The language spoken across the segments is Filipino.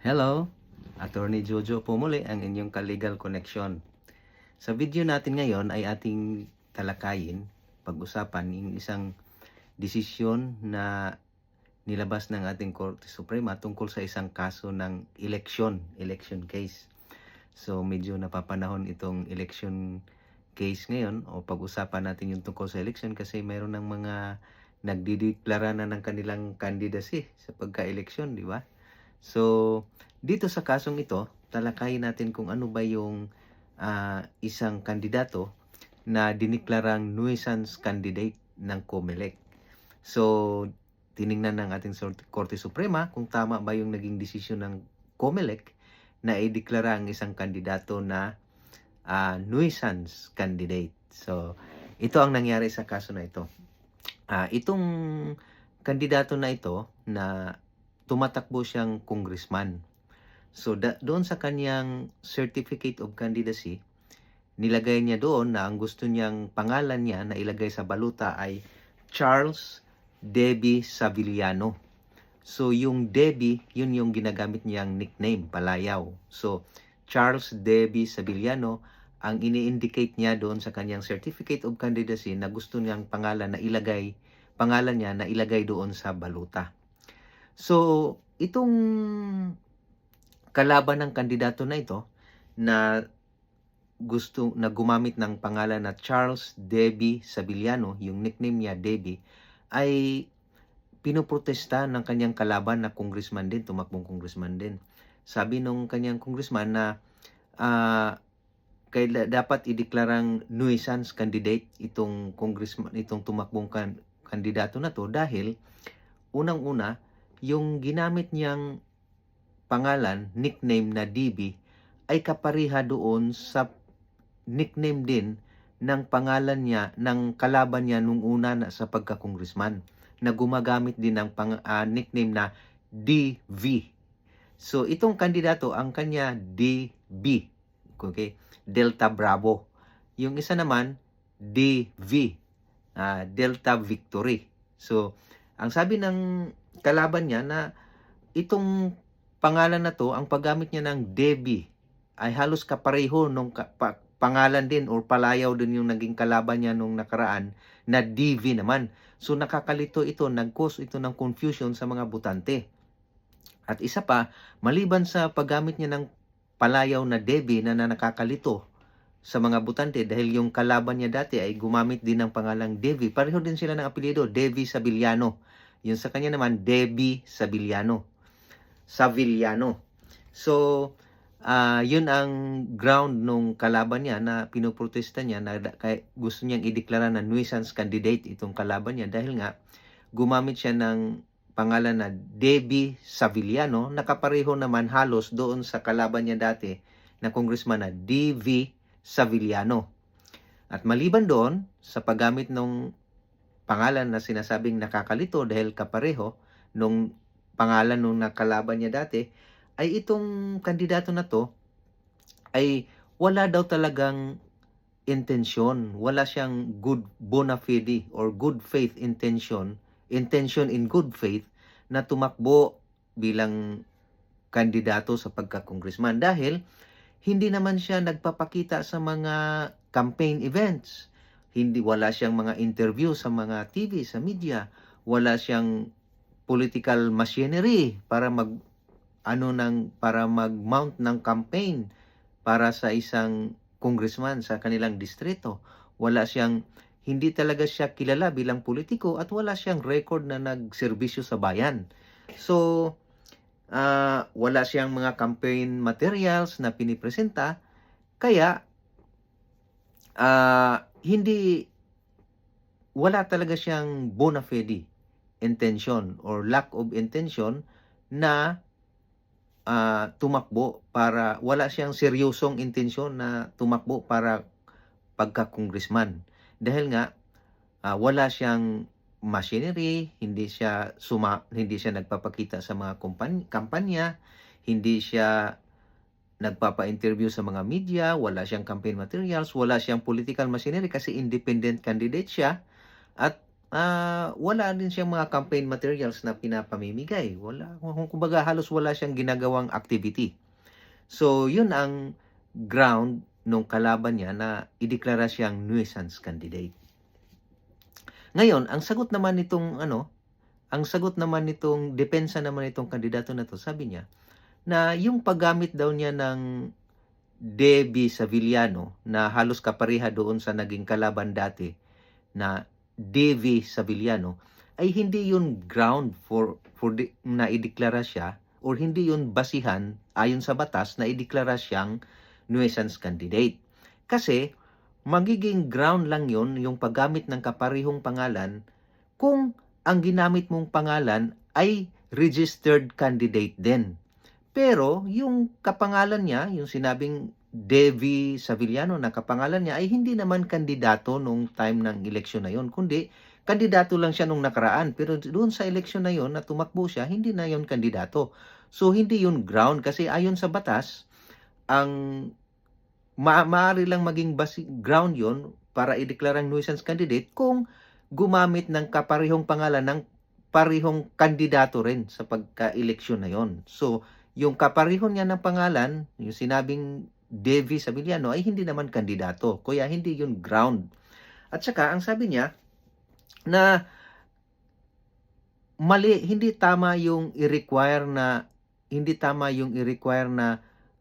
Hello, Attorney Jojo po muli ang inyong ka-legal connection. Sa video natin ngayon ay ating talakayin, pag-usapan yung isang desisyon na nilabas ng ating Korte Suprema tungkol sa isang kaso ng election case. So medyo napapanahon itong election case ngayon o pag-usapan natin yung tungkol sa election kasi mayroon ng mga nagdideklara na ng kanilang candidacy sa pagka-eleksyon, di ba? So, dito sa kasong ito, talakayin natin kung ano ba yung isang kandidato na diniklarang nuisance candidate ng COMELEC. So, tiningnan ng ating Korte Suprema kung tama ba yung naging desisyon ng COMELEC na ideklara ang isang kandidato na nuisance candidate. So, ito ang nangyari sa kaso na ito. Itong kandidato na ito na tumatakbo siyang congressman. So doon sa kanyang certificate of candidacy, nilagay niya doon na ang gusto niyang pangalan niya na ilagay sa baluta ay Charles Debbie Saviliano. So yung Debbie, yun yung ginagamit niyang nickname, palayaw. So Charles Debbie Saviliano, ang ini-indicate niya doon sa kanyang certificate of candidacy na gusto niyang pangalan niya na ilagay doon sa baluta. So, itong kalaban ng kandidato na ito na gumamit ng pangalan na Charles Debbie Saviliano, yung nickname niya Debbie, ay pinoprotesta ng kanyang kalaban na congressman din, tumakbong congressman din. Sabi nung kanyang congressman na dapat ideklarang nuisance candidate itong congressman, itong tumakbong kandidato na to dahil unang-una, yung ginamit niyang pangalan, nickname na DB, ay kapariha doon sa nickname din ng pangalan niya, ng kalaban niya nung una na sa pagka-congressman, na gumagamit din ng nickname na DV. So, itong kandidato, ang kanya DB. Okay? Delta Bravo. Yung isa naman, DV. Delta Victory. So, ang sabi ng kalaban niya na itong pangalan na to, ang paggamit niya ng Debbie ay halos kapareho nung pangalan din or palayaw din yung naging kalaban niya nung nakaraan na DV naman. So nakakalito ito, nag-cause ito ng confusion sa mga botante. At isa pa, maliban sa paggamit niya ng palayaw na Debbie na nakakalito sa mga botante dahil yung kalaban niya dati ay gumamit din ng pangalang Debbie. Pareho din sila ng apelyido, Debbie Saviliano. Yung sa kanya naman, Debbie Saviliano. So, yun ang ground nung kalaban niya na pinoprotesta niya na gusto niyang ideklara na nuisance candidate itong kalaban niya dahil nga gumamit siya ng pangalan na Debbie Saviliano, nakapareho naman halos doon sa kalaban niya dati na congressman na DV Saviliano. At maliban doon, sa paggamit ng pangalan na sinasabing nakakalito dahil kapareho nung pangalan nung nakalaban niya dati, ay itong kandidato na to ay wala daw talagang intensyon, wala siyang good bona fide or good faith intention in good faith na tumakbo bilang kandidato sa pagka-congressman dahil hindi naman siya nagpapakita sa mga campaign events. Wala siyang mga interview sa mga TV, sa media. Wala siyang political machinery para mag-mount ng campaign para sa isang congressman sa kanilang distrito. Hindi talaga siya kilala bilang politiko at wala siyang record na nagserbisyo sa bayan. So, wala siyang mga campaign materials na pinipresenta, kaya wala talaga siyang bona fide intention or lack of intention na tumakbo wala siyang seryosong intensyon na tumakbo para pagka-congressman. Dahil nga, wala siyang machinery, hindi siya nagpapakita sa mga kampanya, hindi siya nagpapa-interview sa mga media, wala siyang campaign materials, wala siyang political machinery kasi independent candidate siya. At wala din siyang mga campaign materials na pinapamimigay. Wala, kumbaga halos wala siyang ginagawang activity. So, yun ang ground nung kalaban niya na ideklara siyang nuisance candidate. Ngayon, ang sagot naman nitong depensa naman nitong kandidato na to, sabi niya na yung paggamit daw niya ng Debbie Savillano na halos kapareha doon sa naging kalaban dati na Devi Savillano ay hindi yun ground na ideklara siya, or hindi yun basihan ayon sa batas na ideklara siyang nuisance candidate. Kasi magiging ground lang yun yung paggamit ng kaparehong pangalan kung ang ginamit mong pangalan ay registered candidate din. Pero yung kapangalan niya, yung sinabing Devi Savillano na kapangalan niya, ay hindi naman kandidato nung time ng eleksyon na yon, kundi kandidato lang siya nung nakaraan. Pero doon sa eleksyon na yon na tumakbo siya, hindi na yon kandidato. So hindi yun ground, kasi ayon sa batas, ang maaari lang maging ground yon para ideklarang nuisance candidate kung gumamit ng kaparehong pangalan ng parehong kandidato rin sa pagka-eleksyon na yon. So, yung kapareho niya ng pangalan, yung sinabing Devi Savillano, ay hindi naman kandidato. Kaya hindi yun ground. At saka, ang sabi niya, na mali, hindi tama yung i-require na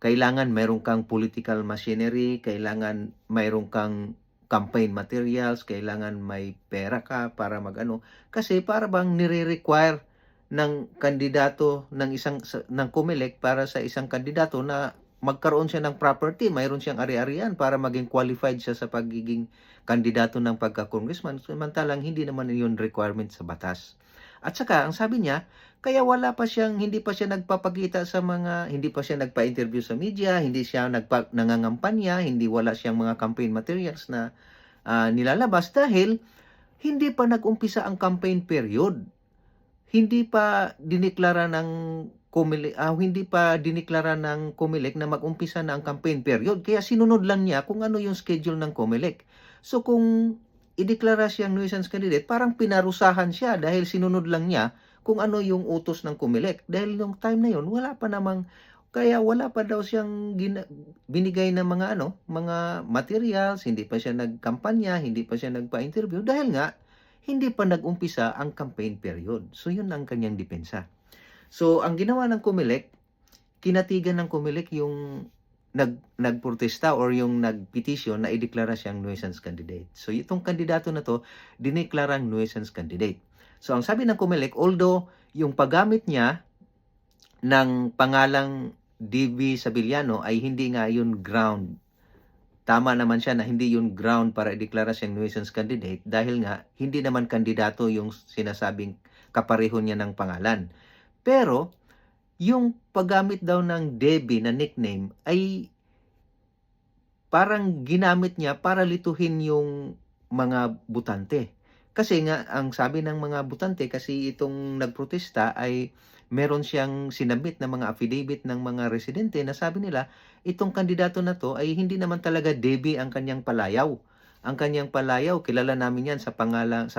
kailangan mayroon kang political machinery, kailangan mayroon kang campaign materials, kailangan may pera ka para magano. Kasi para bang nire-require ng kandidato ng COMELEC para sa isang kandidato na magkaroon siya ng property, mayroon siyang ari-arian para maging qualified siya sa pagiging kandidato ng pagka-congressman, samantalang hindi naman yun requirement sa batas. At saka, ang sabi niya, kaya hindi pa siya nagpapakita hindi pa siya nagpa-interview sa media, hindi siya nangangampanya, wala siyang mga campaign materials na nilalabas dahil hindi pa nag-umpisa ang campaign period. Hindi pa dineklara ng COMELEC na mag-umpisa na ang campaign period. Kaya sinunod lang niya kung ano yung schedule ng COMELEC. So kung ideklara siyang nuisance candidate, parang pinarusahan siya dahil sinunod lang niya kung ano yung utos ng COMELEC. Dahil nung time na yon wala pa daw siyang binigay na mga materials, hindi pa siya nagkampanya, hindi pa siya nagpa-interview dahil nga hindi pa nag-umpisa ang campaign period. So yun ang kanyang depensa. So ang ginawa ng COMELEC, kinatigan ng COMELEC yung nagprotesta or yung nagpetisyon na ideklara siyang nuisance candidate. So itong kandidato na to, dineklarang nuisance candidate. So ang sabi ng COMELEC, although yung paggamit niya ng pangalang DB Savillano ay hindi nga yun ground. Tama naman siya na hindi yun ground para ideklara siyang nuisance candidate dahil nga hindi naman kandidato yung sinasabing kapareho niya ng pangalan. Pero yung paggamit daw ng Debbie na nickname ay parang ginamit niya para lituhin yung mga butante. Kasi nga, ang sabi ng mga butante, kasi itong nagprotesta ay meron siyang sinabit na mga affidavit ng mga residente na sabi nila, itong kandidato na to ay hindi naman talaga Debbie ang kanyang palayaw. Ang kanyang palayaw, kilala namin yan sa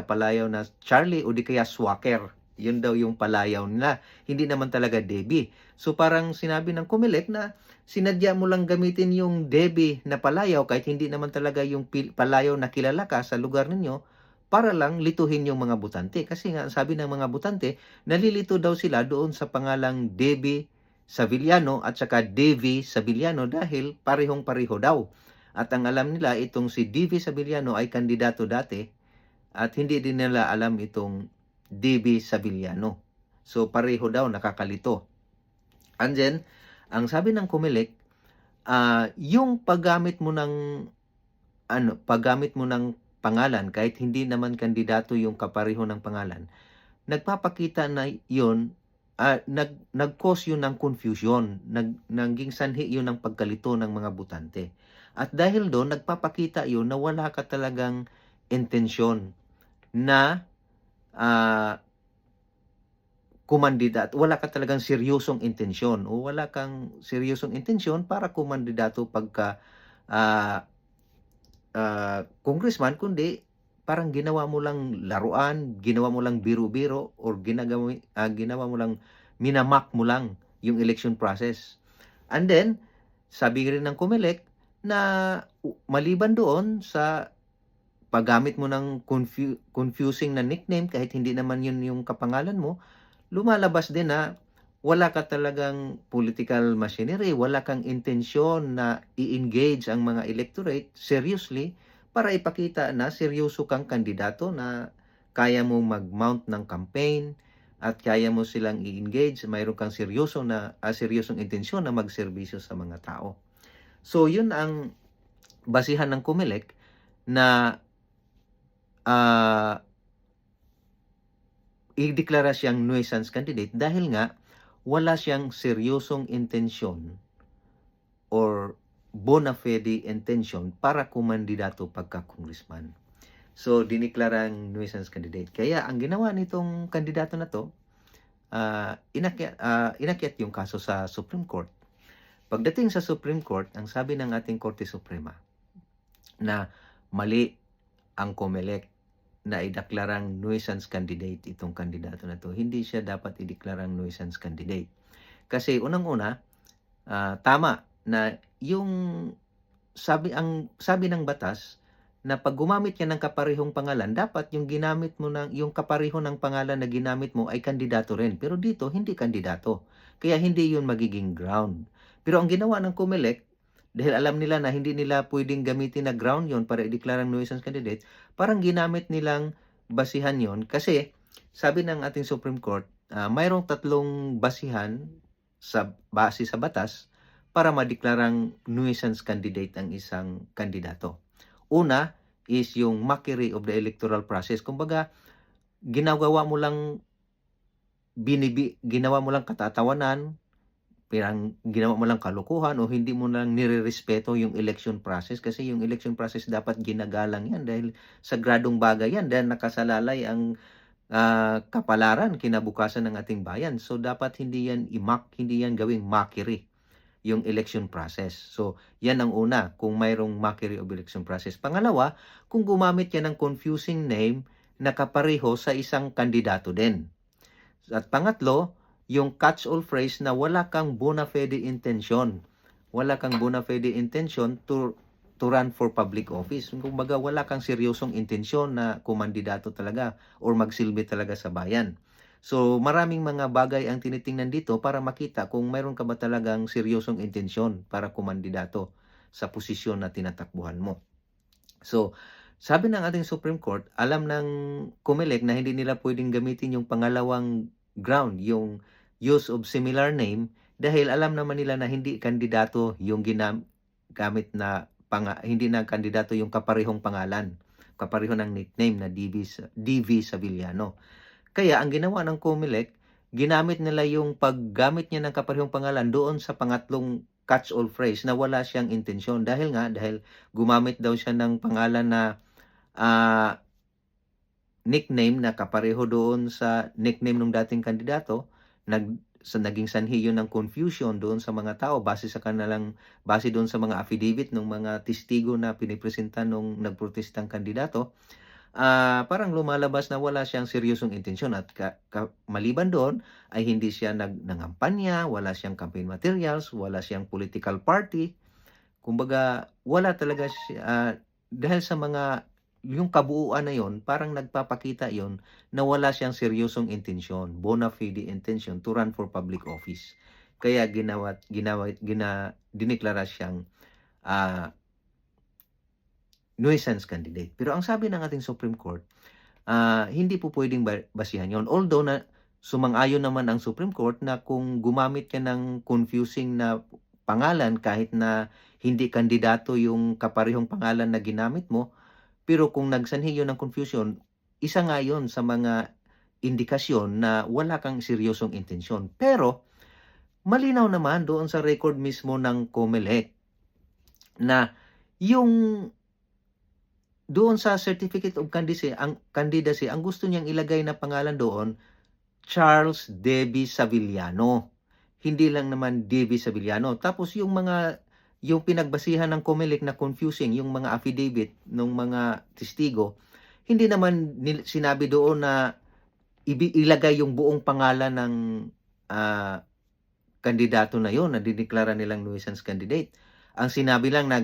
palayaw na Charlie o di kaya Swacker. Yun daw yung palayaw nila. Hindi naman talaga Debbie. So parang sinabi ng COMELEC na sinadya mo lang gamitin yung Debbie na palayaw kahit hindi naman talaga yung palayaw na kilala ka sa lugar ninyo para lang lituhin yung mga butante. Kasi nga sabi ng mga butante, nalilito daw sila doon sa pangalang Debbie Savillano at saka Devi Savillano dahil parehong-pareho daw. At ang alam nila, itong si Devi Savillano ay kandidato dati at hindi din nila alam itong Debbie Savillano. So pareho daw, nakakalito. And then, ang sabi ng COMELEC, yung paggamit mo ng pangalan kahit hindi naman kandidato yung kapareho ng pangalan, nagpapakita na yun, nag-cause yun ng confusion, naging sanhi yun ng pagkalito ng mga butante. At dahil doon, nagpapakita yun na wala ka talagang intensyon na kumandidato, wala ka talagang seryosong intensyon o wala kang seryosong intensyon para kumandidato pagka congressman, kundi parang ginawa mo lang laruan, ginawa mo lang biro-biro, or ginawa mo lang, minamak mo lang yung election process. And then, sabi rin ng COMELEC na maliban doon sa paggamit mo ng confusing na nickname kahit hindi naman yun yung kapangalan mo, lumalabas din na wala ka talagang political machinery, wala kang intensyon na i-engage ang mga electorate seriously para ipakita na seryoso kang kandidato, na kaya mo mag-mount ng campaign at kaya mo silang i-engage, mayroon kang seryosong intensyon na magserbisyo sa mga tao. So yun ang basihan ng COMELEC na ideklara siyang nuisance candidate dahil nga wala siyang seryosong intensyon or bona fide intention para kumandidato pagka-congressman. So, diniklarang nuisance candidate. Kaya, ang ginawa nitong kandidato na to, inakyat yung kaso sa Supreme Court. Pagdating sa Supreme Court, ang sabi ng ating Korte Suprema na mali ang COMELEC na ideklarang nuisance candidate itong kandidato na to. Hindi siya dapat ideklarang nuisance candidate. Kasi unang-una, tama na yung sabi ng batas na pag gumamit ka ng kaparehong pangalan, dapat yung yung kapareho ng pangalan na ginamit mo ay kandidato rin. Pero dito, hindi kandidato. Kaya hindi yun magiging ground. Pero ang ginawa ng COMELEC, dahil alam nila na hindi nila pwedeng gamitin na ground yon para ideklarang nuisance candidate, parang ginamit nilang basihan yon kasi sabi ng ating Supreme Court, mayroong tatlong basihan base sa batas para madeklarang nuisance candidate ang isang kandidato. Una is yung mockery of the electoral process. Kumbaga, ginawa mo lang katatawanan, parang ginawa mo lang kalukuhan o hindi mo lang nirerespeto yung election process, kasi yung election process dapat ginagalang yan dahil sagradong bagay yan, dahil nakasalalay ang kapalaran kinabukasan ng ating bayan. So dapat hindi yan hindi yan gawing mockery yung election process. So yan ang una, kung mayroong mockery of election process. Pangalawa, kung gumamit yan ng confusing name na kapareho sa isang kandidato din. At pangatlo, yung catch-all phrase na wala kang bona fide intention. Wala kang bona fide intention to run for public office. Kumbaga, wala kang seryosong intensyon na kumandidato talaga or magsilbi talaga sa bayan. So, maraming mga bagay ang tinitingnan dito para makita kung mayroon ka ba talagang seryosong intensyon para kumandidato sa posisyon na tinatakbuhan mo. So, sabi ng ating Supreme Court, alam ng COMELEC na hindi nila pwedeng gamitin yung pangalawang ground, yung use of similar name, dahil alam naman nila na hindi kandidato yung gamit na hindi na kandidato yung kaparehong pangalan, kapareho ng nickname na DV Savillano. Kaya ang ginawa ng COMELEC, ginamit nila yung paggamit niya ng kaparehong pangalan doon sa pangatlong catch-all phrase na wala siyang intensyon. Dahil gumamit daw siya ng pangalan na nickname na kapareho doon sa nickname ng dating kandidato, naging sanhi yun ng confusion doon sa mga tao base doon sa mga affidavit ng mga testigo na pinipresenta nung nagprotestang kandidato. Parang lumalabas na wala siyang seryosong intensyon at maliban doon ay hindi siya nangampanya, wala siyang campaign materials, wala siyang political party. Kumbaga, wala talaga siya, dahil sa yung kabuuan na yon, parang nagpapakita yon na wala siyang seryosong intensyon, bona fide intention to run for public office. Kaya dineklara siyang nuisance candidate. Pero ang sabi ng ating Supreme Court, hindi po pwedeng basihan yon. Although na sumang-ayon naman ang Supreme Court na kung gumamit ka ng confusing na pangalan kahit na hindi kandidato yung kaparehong pangalan na ginamit mo, pero kung nagsanhi yun ng confusion, isa nga yun sa mga indikasyon na wala kang seryosong intensyon. Pero, malinaw naman doon sa record mismo ng COMELEC na yung doon sa Certificate of Candidacy, ang gusto niyang ilagay na pangalan doon, Charles Devi Savillano. Hindi lang naman Devi Savillano. Tapos yung pinagbasihan ng COMELEC na confusing, yung mga affidavit ng mga testigo, hindi naman sinabi doon na ilagay yung buong pangalan ng kandidato na yon na dideklara nilang nuisance candidate. Ang sinabi lang na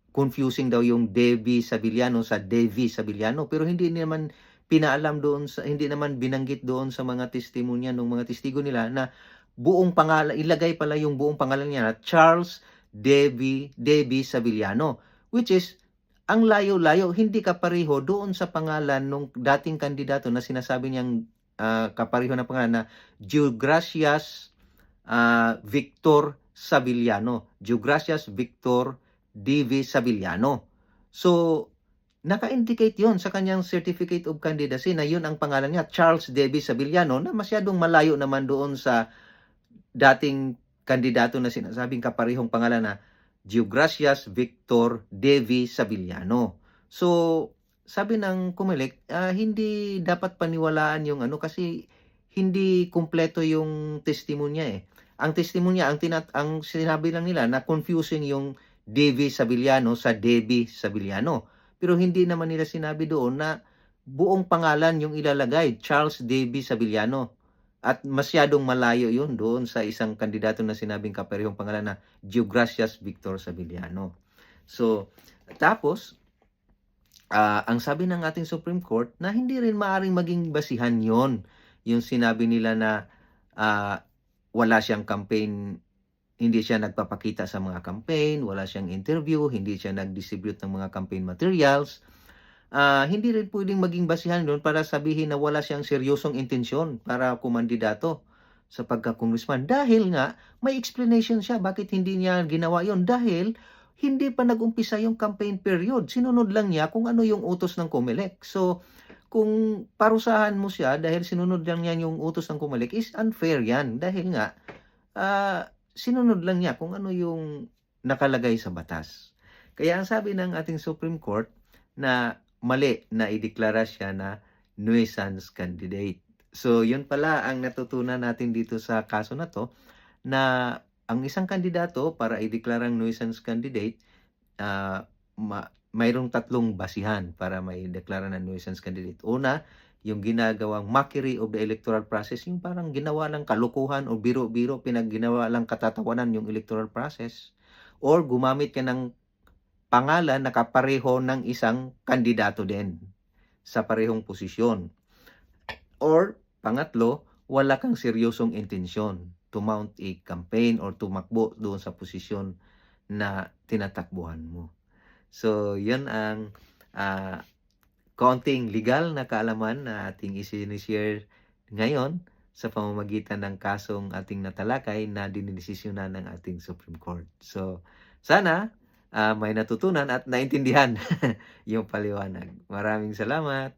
confusing daw yung Devi Sabiliano sa Devi Sabiliano, pero hindi naman pinaalam doon sa, hindi naman binanggit doon sa mga testimonya ng mga testigo nila na buong pangalan, ilagay pala yung buong pangalan niya na Charles Devi Sabiliano, which is ang layo-layo, hindi kapareho doon sa pangalan ng dating kandidato na sinasabi niyang kapareho na pangalan na Geogracias Victor Sabiliano. Geogracias Victor D.V. Sabiliano. So, naka-indicate yon sa kanyang certificate of candidacy na yun ang pangalan niya, Charles D.V. Sabiliano, na masyadong malayo naman doon sa dating kandidato na sinasabing kaparehong pangalan na Geogracias Victor D.V. Sabiliano. So, sabi ng COMELEC, hindi dapat paniwalaan yung kasi hindi kumpleto yung testimonya eh. Ang testimonya, ang sinabi lang nila na confusing yung Devi Sabiliano sa Debbie Sabiliano. Pero hindi naman nila sinabi doon na buong pangalan yung ilalagay, Charles Debbie Sabiliano. At masyadong malayo yun doon sa isang kandidato na sinabing kaparehong pangalan na Geogracias Victor Sabiliano. So, tapos, ang sabi ng ating Supreme Court na hindi rin maaring maging basihan yon yung sinabi nila na wala siyang campaign, hindi siya nagpapakita sa mga campaign, wala siyang interview, hindi siya nag-distribute ng mga campaign materials. Hindi rin pwedeng maging basihan doon para sabihin na wala siyang seryosong intensyon para kumandidato sa pagka-congressman. Dahil nga, may explanation siya bakit hindi niya ginawa yon. Dahil hindi pa nag-umpisa yung campaign period. Sinunod lang niya kung ano yung utos ng COMELEC. So, kung parusahan mo siya dahil sinunod lang niya yung utos ng COMELEC, is unfair yan. Dahil nga, sinunod lang niya kung ano yung nakalagay sa batas. Kaya ang sabi ng ating Supreme Court na mali na ideklara siya na nuisance candidate. So, yun pala ang natutunan natin dito sa kaso na to, na ang isang kandidato para ideklarang nuisance candidate, mayroong tatlong basihan para may deklara na nuisance candidate. Una, yung ginagawang mockery of the electoral process, yung parang ginawa lang kalukuhan o biro-biro, pinagginawa lang katatawanan yung electoral process. Or gumamit ka ng pangalan na kapareho ng isang kandidato din sa parehong posisyon. Or, pangatlo, wala kang seryosong intensyon to mount a campaign or tumakbo doon sa posisyon na tinatakbuhan mo. So, yun ang kaunting legal na kaalaman na ating isinishare ngayon sa pamamagitan ng kasong ating natalakay na dinidesisyonan ng ating Supreme Court. So, sana may natutunan at naintindihan yung paliwanag. Maraming salamat.